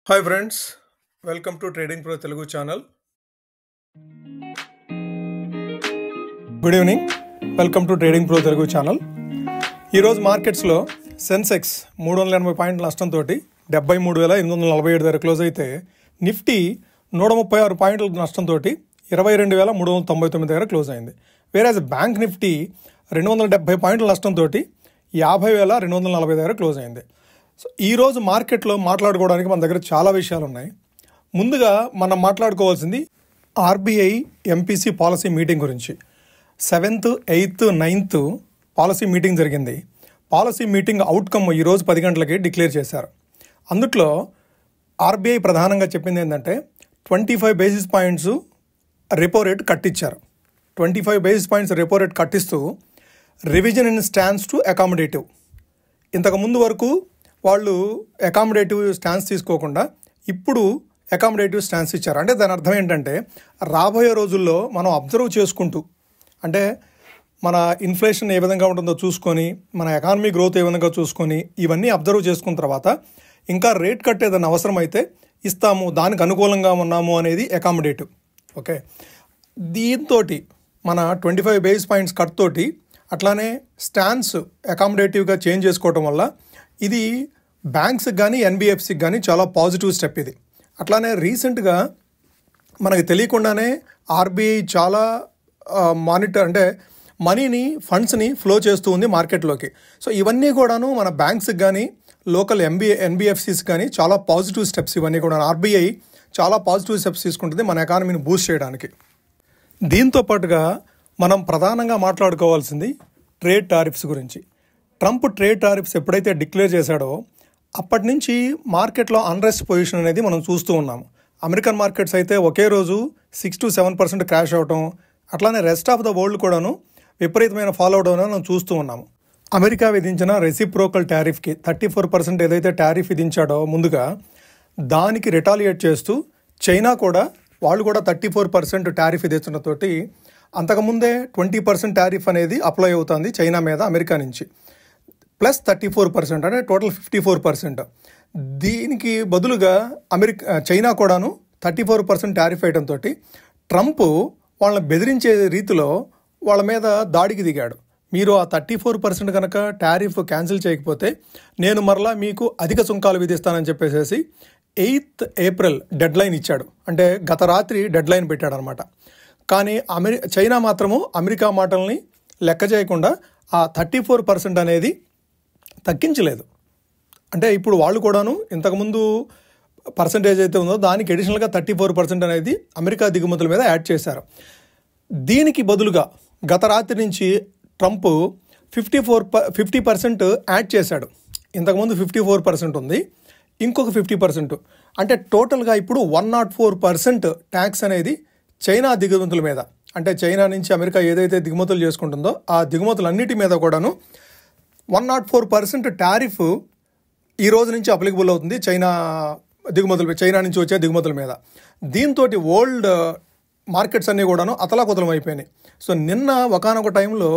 Hi friends, welcome to trading pro Telugu channel. Good evening, welcome to trading pro Telugu channel. ఈరోజు మార్కెట్స్లో సెన్సెక్స్ 380 పాయింట్ల నష్టంతో 73,847 దగ్గర క్లోజ్ అయితే, నిఫ్టీ 136 పాయింట్ల నష్టంతో 22,399 దగ్గర క్లోజ్ అయింది. వేరేజ్ బ్యాంక్ నిఫ్టీ 270 పాయింట్ల నష్టంతో 50,240 దగ్గర క్లోజ్ అయింది. సో ఈరోజు మార్కెట్లో మాట్లాడుకోవడానికి మన దగ్గర చాలా విషయాలు ఉన్నాయి. ముందుగా మనం మాట్లాడుకోవాల్సింది ఆర్బీఐ ఎంపీసీ పాలసీ మీటింగ్ గురించి. 7th, 8th, 9th policy meeting జరిగింది. పాలసీ మీటింగ్ అవుట్కమ్ ఈరోజు 10 గంటలకి డిక్లేర్ చేశారు. అందుట్లో ఆర్బీఐ ప్రధానంగా చెప్పింది ఏంటంటే 25 బేసిస్ పాయింట్స్ రెపో రేట్ కట్టించారు. 25 బేసిస్ పాయింట్స్ రెపో రేట్ కట్టిస్తూ revision in stance to accommodative. ఇంతకుముందు వరకు వాళ్ళు అకామిడేటివ్ స్టాన్స్ తీసుకోకుండా ఇప్పుడు అకామిడేటివ్ స్టాన్స్ ఇచ్చారు. అంటే దాని అర్థం ఏంటంటే, రాబోయే రోజుల్లో మనం అబ్జర్వ్ చేసుకుంటూ, అంటే మన ఇన్ఫ్లేషన్ ఏ విధంగా ఉంటుందో చూసుకొని, మన ఎకానమీ గ్రోత్ ఏ విధంగా చూసుకొని, ఇవన్నీ అబ్జర్వ్ చేసుకున్న తర్వాత ఇంకా రేట్ కట్టేదన్న అవసరం అయితే ఇస్తాము, దానికి అనుకూలంగా ఉన్నాము అనేది అకామిడేటివ్. ఓకే, దీంతో మన 25 బేసిస్ పాయింట్స్ కట్ తోటి అట్లానే స్టాన్స్ అకామిడేటివ్గా చేంజ్ చేసుకోవటం వల్ల ఇది బ్యాంక్స్కి కానీ ఎన్బిఎఫ్సికి కానీ చాలా పాజిటివ్ స్టెప్ ఇది. అట్లానే రీసెంట్గా మనకు తెలియకుండానే ఆర్బీఐ చాలా మనీని, ఫండ్స్ని ఫ్లో చేస్తూ ఉంది మార్కెట్లోకి. సో ఇవన్నీ కూడాను మన బ్యాంక్స్కి కానీ లోకల్ ఎన్బిఎఫ్సిస్ కానీ చాలా పాజిటివ్ స్టెప్స్. ఇవన్నీ కూడా ఆర్బీఐ చాలా పాజిటివ్ స్టెప్స్ తీసుకుంటుంది మన ఎకానమీని బూస్ట్ చేయడానికి. దీంతో పాటుగా మనం ప్రధానంగా మాట్లాడుకోవాల్సింది ట్రేడ్ టారిఫ్స్ గురించి. ట్రంప్ ట్రేడ్ టారిఫ్స్ ఎప్పుడైతే డిక్లేర్ చేశాడో అప్పటి నుంచి మార్కెట్లో అన్రెస్ట్ పొజిషన్ అనేది మనం చూస్తూ ఉన్నాము. అమెరికన్ మార్కెట్స్ అయితే ఒకే రోజు 6 to 7% క్రాష్ అవటం, అట్లానే రెస్ట్ ఆఫ్ ద వరల్డ్ కూడాను విపరీతమైన ఫాలో అవడం మనం చూస్తూ ఉన్నాము. అమెరికా విధించిన రెసిప్రోకల్ టారిఫ్కి 34% ఏదైతే టారిఫ్ విధించాడో ముందుగా, దానికి రిటాలియేట్ చేస్తూ చైనా కూడా వాళ్ళు కూడా 34% టారిఫ్ విధించడంతోటి అంతకుముందే 20% టారిఫ్ అనేది అప్లై అవుతుంది చైనా మీద అమెరికా నుంచి, ప్లస్ 34%, అంటే టోటల్ 54%. దీనికి బదులుగా చైనా కూడాను 34% టారిఫ్ వేయడంతో ట్రంప్ వాళ్ళని బెదిరించే రీతిలో వాళ్ళ మీద దాడికి దిగాడు. మీరు ఆ 34% కనుక టారిఫ్ క్యాన్సిల్ చేయకపోతే నేను మరలా మీకు అధిక సుంకాలు విధిస్తానని చెప్పేసి 8th April డెడ్ లైన్ ఇచ్చాడు. అంటే గత రాత్రి డెడ్ లైన్ పెట్టాడు అనమాట. కానీ చైనా మాత్రము అమెరికా మాటల్ని లెక్క చేయకుండా ఆ 34% అనేది తగ్గించలేదు. అంటే ఇప్పుడు వాళ్ళు కూడాను ఇంతకుముందు పర్సంటేజ్ అయితే ఉందో దానికి అడిషనల్గా 34% అనేది అమెరికా దిగుమతుల మీద యాడ్ చేశారు. దీనికి బదులుగా గత రాత్రి నుంచి ట్రంప్ 50% యాడ్ చేశాడు. ఇంతకుముందు 54% ఉంది, ఇంకొక 50%, అంటే టోటల్గా ఇప్పుడు 104% ట్యాక్స్ అనేది చైనా దిగుమతుల మీద, అంటే చైనా నుంచి అమెరికా ఏదైతే దిగుమతులు చేసుకుంటుందో ఆ దిగుమతులన్నిటి మీద కూడాను 104% టారిఫ్ ఈ రోజు నుంచి అప్లికబుల్ అవుతుంది చైనా నుంచి వచ్చే దిగుమతుల మీద. దీంతో వరల్డ్ మార్కెట్స్ అన్నీ కూడాను అతలాకుతలం అయిపోయినాయి. సో నిన్న ఒకానొక టైంలో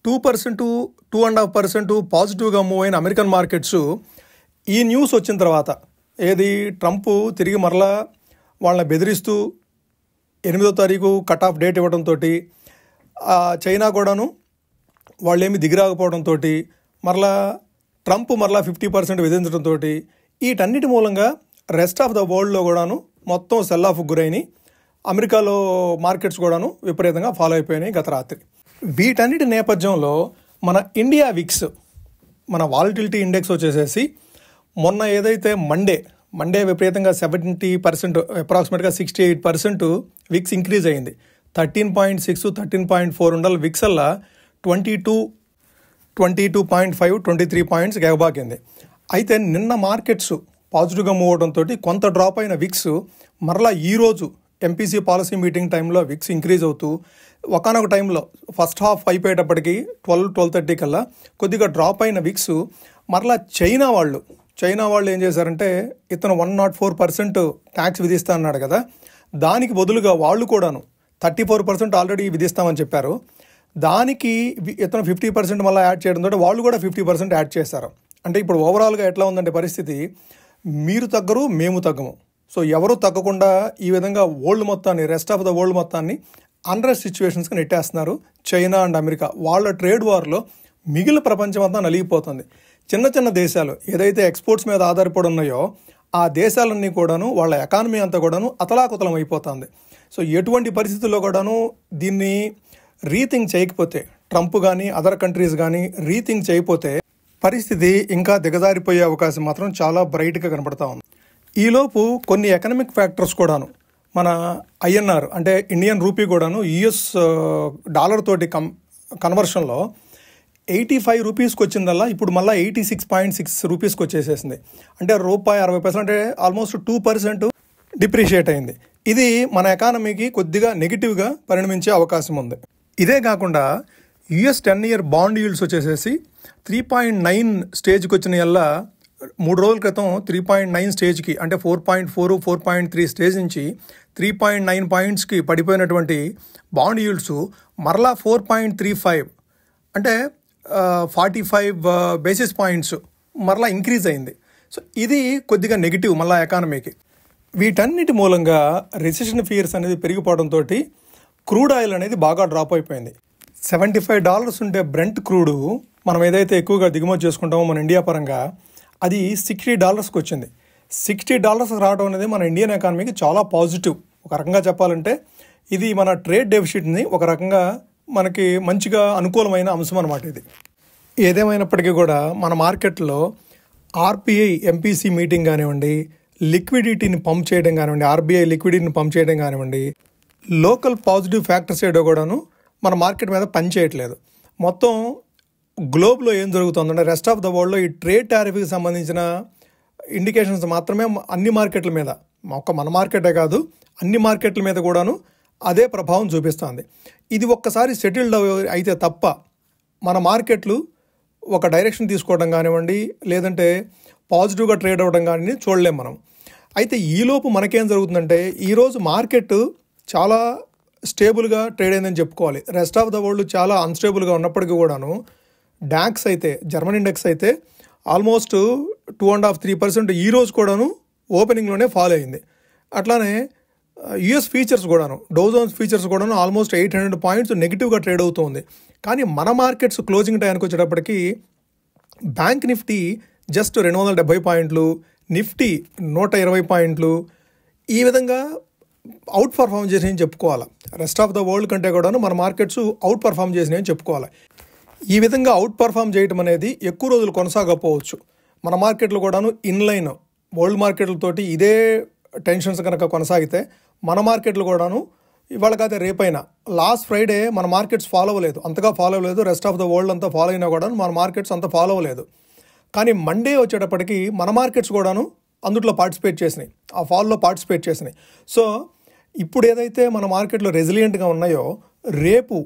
2%, 2.5% పాజిటివ్గా మూవ్ అయిన అమెరికన్ మార్కెట్స్ ఈ న్యూస్ వచ్చిన తర్వాత, ఏది ట్రంప్ తిరిగి మరలా వాళ్ళని బెదిరిస్తూ 8వ తారీఖు కట్ ఆఫ్ డేట్ ఇవ్వడంతో, చైనా కూడాను వాళ్ళేమి దిగిరాకపోవడంతో, మరలా ట్రంప్ మరలా 50% విధించడంతో, వీటన్నిటి మూలంగా రెస్ట్ ఆఫ్ ద వరల్డ్లో కూడాను మొత్తం సెల్ ఆఫ్ గురైనాయి. అమెరికాలో మార్కెట్స్ కూడాను విపరీతంగా ఫాలో అయిపోయినాయి గత రాత్రి. వీటన్నిటి నేపథ్యంలో మన ఇండియా విక్స్, మన వాలటిలిటీ ఇండెక్స్ వచ్చేసేసి మొన్న ఏదైతే మండే విపరీతంగా 70%, అప్రాక్సిమేట్గా 68% విక్స్ ఇంక్రీజ్ అయ్యింది. 13.6, 13.4 ఉండాలి విక్స్ అలా 22.5, 23 పాయింట్స్ ఎగబాకింది. అయితే నిన్న మార్కెట్స్ పాజిటివ్గా మూవ్ అవడంతో కొంత డ్రాప్ అయిన విక్స్ మరలా ఈరోజు ఎంపీసీ పాలసీ మీటింగ్ టైంలో విక్స్ ఇంక్రీజ్ అవుతూ ఒకనొక టైంలో ఫస్ట్ హాఫ్ అయిపోయేటప్పటికి 12-12:30 కల్లా కొద్దిగా డ్రాప్ అయిన విక్స్ మరలా చైనా వాళ్ళు ఏం చేశారంటే, ఇతను 104% ట్యాక్స్ విధిస్తా అన్నాడు కదా, దానికి బదులుగా వాళ్ళు కూడాను 34% ఆల్రెడీ విధిస్తామని చెప్పారు. దానికి ఇతను 50% మళ్ళీ యాడ్ చేయడంతో వాళ్ళు కూడా 50% యాడ్ చేశారు. అంటే ఇప్పుడు ఓవరాల్గా ఎట్లా ఉందంటే పరిస్థితి, మీరు తగ్గరు, మేము తగ్గము. సో ఎవరు తగ్గకుండా ఈ విధంగా రెస్ట్ ఆఫ్ ద వరల్డ్ మొత్తాన్ని అన్రెస్ట్ సిచ్యువేషన్స్కి నెట్టేస్తున్నారు చైనా అండ్ అమెరికా. వాళ్ళ ట్రేడ్ వార్లో మిగిలిన ప్రపంచం అంతా నలిగిపోతుంది. చిన్న చిన్న దేశాలు ఏదైతే ఎక్స్పోర్ట్స్ మీద ఆధారపడి ఉన్నాయో ఆ దేశాలన్నీ కూడాను వాళ్ళ ఎకానమీ అంతా కూడాను అతలాకుతలం అయిపోతుంది. సో ఎటువంటి పరిస్థితుల్లో కూడాను దీన్ని రీథింక్ చేయకపోతే, ట్రంప్ కానీ అదర్ కంట్రీస్ కానీ రీథింక్ చేయకపోతే పరిస్థితి ఇంకా దిగజారిపోయే అవకాశం మాత్రం చాలా బ్రైట్గా కనబడతా ఉంది. ఈలోపు కొన్ని ఎకనామిక్ ఫ్యాక్టర్స్ కూడాను మన INR అంటే ఇండియన్ రూపీ కూడాను US డాలర్ తోటి కన్వర్షన్లో 85 రూపీస్కి వచ్చిందల్లా ఇప్పుడు మళ్ళీ 86.6 రూపీస్కి వచ్చేసేసింది. అంటే ₹60 అంటే ఆల్మోస్ట్ 2% డిప్రిషియేట్ అయింది. ఇది మన ఎకానమీకి కొద్దిగా నెగిటివ్గా పరిణమించే అవకాశం ఉంది. ఇదే కాకుండా US 10-year బాండ్ ఈల్డ్స్ వచ్చేసేసి 3.9 స్టేజ్కి వచ్చిన వల్ల 3 రోజుల క్రితం 3.9 స్టేజ్కి అంటే 4.4, 4.3 స్టేజ్ నుంచి 3.9 పాయింట్స్కి పడిపోయినటువంటి బాండ్ ఈల్డ్స్ మరలా 4.35 అంటే 45 బేసిస్ పాయింట్స్ మరలా ఇంక్రీజ్ అయింది. సో ఇది కొద్దిగా నెగిటివ్ మళ్ళీ ఎకానమీకి. వీటన్నిటి మూలంగా రిసెషన్ ఫియర్స్ అనేది పెరిగిపోవడంతో క్రూడ్ ఆయిల్ అనేది బాగా డ్రాప్ అయిపోయింది. $75 ఉండే బ్రెంట్ క్రూడు మనం ఏదైతే ఎక్కువగా దిగుమతి చేసుకుంటామో మన ఇండియా పరంగా అది $60కి వచ్చింది. $60 రావడం అనేది మన ఇండియన్ ఎకానమీకి చాలా పాజిటివ్. ఒక రకంగా చెప్పాలంటే ఇది మన ట్రేడ్ డెఫిసిట్ని ఒక రకంగా మనకి మంచిగా అనుకూలమైన అంశం అన్నమాట. ఇది ఏదేమైనప్పటికీ కూడా మన మార్కెట్లో RBI MPC మీటింగ్ కానివ్వండి, లిక్విడిటీని పంప్ చేయడం కానివ్వండి, RBI లిక్విడిటీని పంప్ చేయడం కానివ్వండి, లోకల్ పాజిటివ్ ఫ్యాక్టర్స్ ఏడో కూడాను మన మార్కెట్ మీద పని చేయట్లేదు. మొత్తం గ్లోబ్లో ఏం జరుగుతుందంటే రెస్ట్ ఆఫ్ ద వరల్డ్లో ఈ ట్రేడ్ టారిఫ్కి సంబంధించిన ఇండికేషన్స్ మాత్రమే అన్ని మార్కెట్ల మీద, ఒక్క మన మార్కెటే కాదు అన్ని మార్కెట్ల మీద కూడాను అదే ప్రభావం చూపిస్తుంది. ఇది ఒక్కసారి సెటిల్డ్ అయితే తప్ప మన మార్కెట్లు ఒక డైరెక్షన్ తీసుకోవడం కానివ్వండి, లేదంటే పాజిటివ్గా ట్రేడ్ అవ్వడం కానీ చూడలేం మనం. అయితే ఈలోపు మనకేం జరుగుతుందంటే ఈరోజు మార్కెట్ చాలా స్టేబుల్గా ట్రేడ్ అయిందని చెప్పుకోవాలి. రెస్ట్ ఆఫ్ ద వరల్డ్ చాలా అన్స్టేబుల్గా ఉన్నప్పటికీ కూడాను డాక్స్ అయితే, జర్మన్ ఇండెక్స్ అయితే ఆల్మోస్ట్ 2.5-3% ఈరోజు కూడాను ఓపెనింగ్లోనే ఫాలో అయింది. అట్లానే US ఫీచర్స్ కూడాను, డౌ జోన్స్ ఫీచర్స్ కూడాను ఆల్మోస్ట్ 800 పాయింట్స్ నెగిటివ్గా ట్రేడ్ అవుతుంది. కానీ మన మార్కెట్స్ క్లోజింగ్ టైంకి వచ్చేటప్పటికి బ్యాంక్ నిఫ్టీ జస్ట్ 270 పాయింట్లు, నిఫ్టీ 120 పాయింట్లు ఈ విధంగా అవుట్ పర్ఫామ్ చేసినాయని చెప్పుకోవాలి. రెస్ట్ ఆఫ్ ద వరల్డ్ కంటే కూడాను మన మార్కెట్స్ అవుట్ పర్ఫామ్ చేసినాయని చెప్పుకోవాలి. ఈ విధంగా అవుట్ పర్ఫామ్ చేయడం అనేది ఎక్కువ రోజులు కొనసాగకపోవచ్చు. మన మార్కెట్లు కూడాను ఇన్లైన్ వరల్డ్ మార్కెట్లతోటి ఇదే టెన్షన్స్ కనుక కొనసాగితే మన మార్కెట్లు కూడాను ఇవాళ కాదే రేపైనా, లాస్ట్ ఫ్రైడే మన మార్కెట్స్ ఫాలో అవ్వలేదు, అంతగా ఫాలో అవ్వలేదు. రెస్ట్ ఆఫ్ ద వరల్డ్ అంతా ఫాలో అయినా కూడా మన మార్కెట్స్ అంత ఫాలో అవ్వలేదు. కానీ మండే వచ్చేటప్పటికి మన మార్కెట్స్ కూడాను అందుట్లో పార్టిసిపేట్ చేసినాయి, ఆ ఫాల్లో పార్టిసిపేట్ చేసినాయి. సో ఇప్పుడు ఏదైతే మన మార్కెట్లో రెసిలియంట్గా ఉన్నాయో రేపు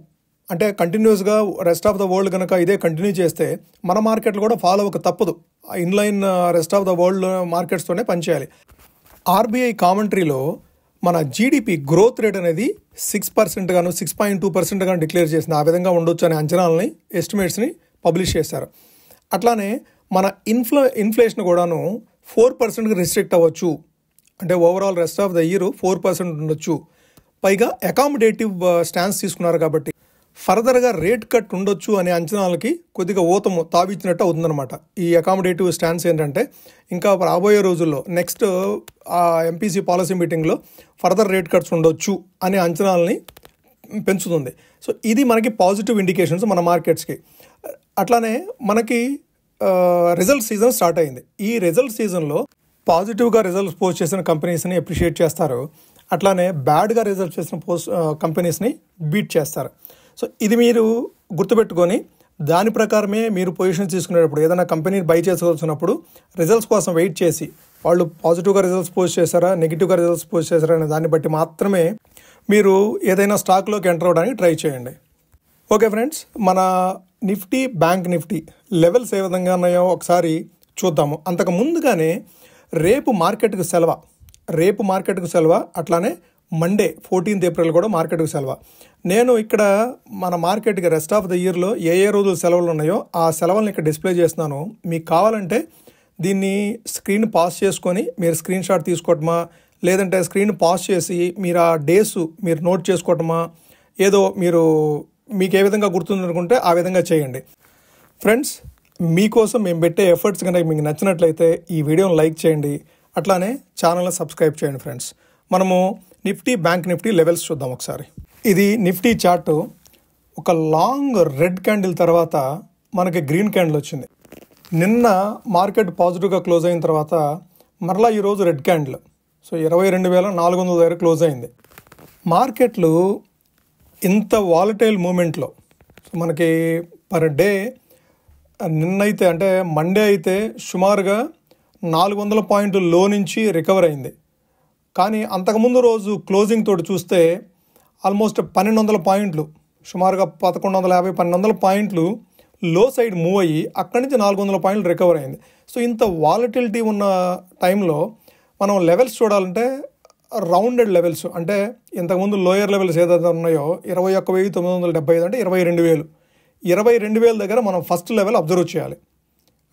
అంటే కంటిన్యూస్గా రెస్ట్ ఆఫ్ ద వరల్డ్ కనుక ఇదే కంటిన్యూ చేస్తే మన మార్కెట్లు కూడా ఫాలో అవ్వక తప్పదు. In line rest of the world మార్కెట్స్తోనే పనిచేయాలి. RBI కామెంటరీలో మన GDP గ్రోత్ రేట్ అనేది 6% గాను 6.2% గాను డిక్లేర్ చేసింది. ఆ విధంగా ఉండొచ్చు అనే అంచనాలని, ఎస్టిమేట్స్ని పబ్లిష్ చేశారు. అట్లానే మన ఇన్ఫ్లేషన్ కూడాను 4%కి రిస్ట్రిక్ట్ అవ్వచ్చు. అంటే overall rest of the year 4% ఉండొచ్చు. పైగా అకామిడేటివ్ స్టాన్స్ తీసుకున్నారు కాబట్టి ఫర్దర్గా రేట్ కట్ ఉండొచ్చు అనే అంచనాలకి కొద్దిగా ఊతము తావిచ్చినట్టు అవుతుందన్నమాట. ఈ అకామిడేటివ్ స్టాన్స్ ఏంటంటే ఇంకా రాబోయే రోజుల్లో నెక్స్ట్ MPC పాలసీ మీటింగ్లో ఫర్దర్ రేట్ కట్స్ ఉండొచ్చు అనే అంచనాలని పెంచుతుంది. సో ఇది మనకి పాజిటివ్ ఇండికేషన్స్ మన మార్కెట్స్కి. అట్లానే మనకి రిజల్ట్ సీజన్ స్టార్ట్ అయింది. ఈ రిజల్ట్ సీజన్లో పాజిటివ్గా రిజల్ట్స్ పోస్ట్ చేసిన కంపెనీస్ని అప్రిషియేట్ చేస్తారు, అట్లానే బ్యాడ్గా రిజల్ట్స్ చేసిన కంపెనీస్ని బీట్ చేస్తారు. సో ఇది మీరు గుర్తుపెట్టుకొని దాని ప్రకారమే మీరు పొజిషన్స్ తీసుకునేటప్పుడు ఏదైనా కంపెనీని బై చేసుకోవాల్సినప్పుడు రిజల్ట్స్ కోసం వెయిట్ చేసి వాళ్ళు పాజిటివ్గా రిజల్ట్స్ పోస్ట్ చేశారా, నెగిటివ్గా రిజల్ట్స్ పోస్ట్ చేశారా అనే దాన్ని బట్టి మాత్రమే మీరు ఏదైనా స్టాక్లోకి ఎంటర్ అవ్వడానికి ట్రై చేయండి. ఓకే ఫ్రెండ్స్, మన నిఫ్టీ, బ్యాంక్ నిఫ్టీ లెవెల్స్ ఏ విధంగా ఉన్నాయో ఒకసారి చూద్దాము. అంతకు ముందుగానే రేపు మార్కెట్కు సెలవు, అట్లానే మండే 14th ఏప్రిల్ కూడా మార్కెట్కు సెలవు. నేను ఇక్కడ మన మార్కెట్కి రెస్ట్ ఆఫ్ ద ఇయర్లో ఏ రోజులు సెలవులు ఉన్నాయో ఆ సెలవులను ఇక్కడ డిస్ప్లే చేస్తున్నాను. మీకు కావాలంటే దీన్ని స్క్రీన్ పాస్ చేసుకొని మీరు స్క్రీన్ షాట్ తీసుకోవటమా, లేదంటే స్క్రీన్ పాస్ చేసి మీరు ఆ డేస్ మీరు నోట్ చేసుకోవటమా, ఏదో మీకు ఏ విధంగా గుర్తుందనుకుంటే ఆ విధంగా చేయండి. ఫ్రెండ్స్, మీకోసం మేము పెట్టే ఎఫర్ట్స్ కనుక మీకు నచ్చినట్లయితే ఈ వీడియోని లైక్ చేయండి, అట్లానే ఛానల్ని సబ్స్క్రైబ్ చేయండి. ఫ్రెండ్స్, మనము నిఫ్టీ, బ్యాంక్ నిఫ్టీ లెవెల్స్ చూద్దాం ఒకసారి. ఇది నిఫ్టీ చార్టు. ఒక లాంగ్ రెడ్ క్యాండిల్ తర్వాత మనకి గ్రీన్ క్యాండిల్ వచ్చింది. నిన్న మార్కెట్ పాజిటివ్గా క్లోజ్ అయిన తర్వాత మరలా ఈరోజు రెడ్ క్యాండిల్. సో 22,400 దగ్గర క్లోజ్ అయింది. మార్కెట్లు ఇంత వాలటైల్ మూమెంట్లో మనకి పర్ డే నిన్నైతే అంటే మండే అయితే సుమారుగా 400 పాయింట్లు లో నుంచి రికవర్ అయింది. కానీ అంతకుముందు రోజు క్లోజింగ్ తోటి చూస్తే ఆల్మోస్ట్ 1200 పాయింట్లు, సుమారుగా 1150-1200 పాయింట్లు లో సైడ్ మూవ్ అయ్యి అక్కడి నుంచి 400 పాయింట్లు రికవర్ అయింది. సో ఇంత వాలటిలిటీ ఉన్న టైంలో మనం లెవెల్స్ చూడాలంటే రౌండెడ్ లెవెల్స్, అంటే ఇంతకుముందు లోయర్ లెవెల్స్ ఏదైతే ఉన్నాయో 21,975 అంటే 22,000. 22,000 దగ్గర మనం ఫస్ట్ లెవెల్ అబ్జర్వ్ చేయాలి.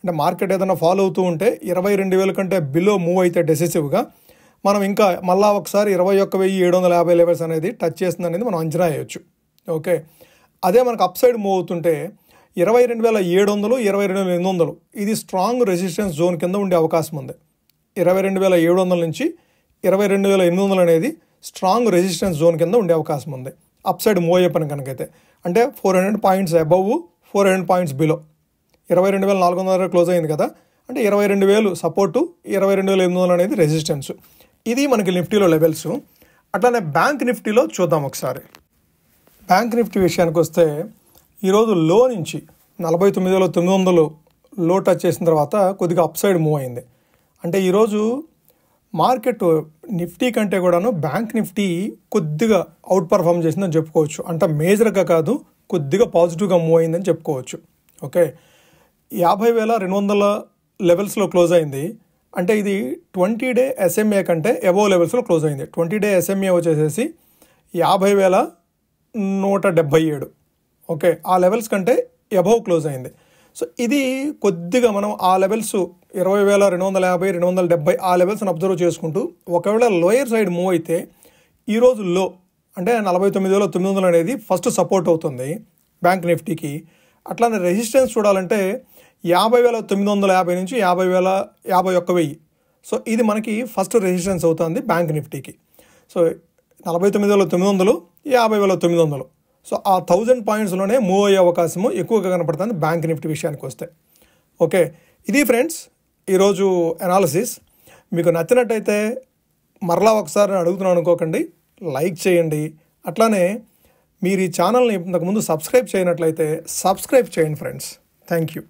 అంటే మార్కెట్ ఏదైనా ఫాలో అవుతూ ఉంటే 22,000 కంటే బిలో మూవ్ అయితే డెసిసివ్గా మనం ఇంకా మళ్ళా ఒకసారి 21,750 లెవెల్స్ అనేది టచ్ చేస్తుంది అనేది మనం అంచనా వేయవచ్చు. ఓకే, అదే మనకు అప్ సైడ్ మూవ్ అవుతుంటే 22,700, 22,800 ఇది స్ట్రాంగ్ రెసిస్టెన్స్ జోన్ కింద ఉండే అవకాశం ఉంది. 22,700 నుంచి 22,800 అనేది స్ట్రాంగ్ రెసిస్టెన్స్ జోన్ కింద ఉండే అవకాశం ఉంది అప్ సైడ్ మూవ్ అయ్యే పని కనుకైతే. అంటే 400 points above, 400 points below. 22,400 close అయింది కదా, అంటే 22,000 సపోర్టు, 22,800 అనేది రెసిస్టెన్స్. ఇది మనకి నిఫ్టీలో లెవెల్స్. అట్లానే బ్యాంక్ నిఫ్టీలో చూద్దాం ఒకసారి. బ్యాంక్ నిఫ్టీ విషయానికి వస్తే ఈరోజు లో నుంచి 49,900 లో టచ్ చేసిన తర్వాత కొద్దిగా అప్ సైడ్ మూవ్ అయింది. అంటే ఈరోజు మార్కెట్ నిఫ్టీ కంటే కూడాను బ్యాంక్ నిఫ్టీ కొద్దిగా అవుట్ పర్ఫామ్ చేసిందని చెప్పుకోవచ్చు. అంటే మేజర్గా కాదు, కొద్దిగా పాజిటివ్గా మూవ్ అయిందని చెప్పుకోవచ్చు. ఓకే, 50,200 లెవెల్స్లో క్లోజ్ అయింది. అంటే ఇది 20 డే SMA కంటే అబోవ్ లెవెల్స్లో క్లోజ్ అయింది. 20 డే SMA వచ్చేసేసి 50,177. ఓకే, ఆ లెవెల్స్ కంటే అబోవ్ క్లోజ్ అయింది. సో ఇది కొద్దిగా మనం ఆ లెవెల్స్ 20,250, 270 ఆ లెవెల్స్ని అబ్జర్వ్ చేసుకుంటూ ఒకవేళ లోయర్ సైడ్ మూవ్ అయితే ఈరోజు లో అంటే 49,900 అనేది ఫస్ట్ సపోర్ట్ అవుతుంది బ్యాంక్ నిఫ్టీకి. అట్లానే రెసిస్టెన్స్ చూడాలంటే 50,950 నుంచి 51,000. సో ఇది మనకి ఫస్ట్ రెసిస్టెన్స్ అవుతుంది బ్యాంక్ నిఫ్టీకి. సో 49,900, 50,900. సో ఆ 1000 పాయింట్స్లోనే మూవ్ అయ్యే అవకాశము ఎక్కువగా కనపడుతుంది బ్యాంక్ నిఫ్టీ విషయానికి వస్తే. ఓకే, ఇది ఫ్రెండ్స్ ఈరోజు అనాలిసిస్. మీకు నచ్చినట్టయితే మరలా ఒకసారి అడుగుతున్నాను అనుకోకండి, లైక్ చేయండి. అట్లానే మీరు ఈ ఛానల్ని ఇంతకుముందు సబ్స్క్రైబ్ చేయనట్లయితే సబ్స్క్రైబ్ చేయండి ఫ్రెండ్స్. Thank you.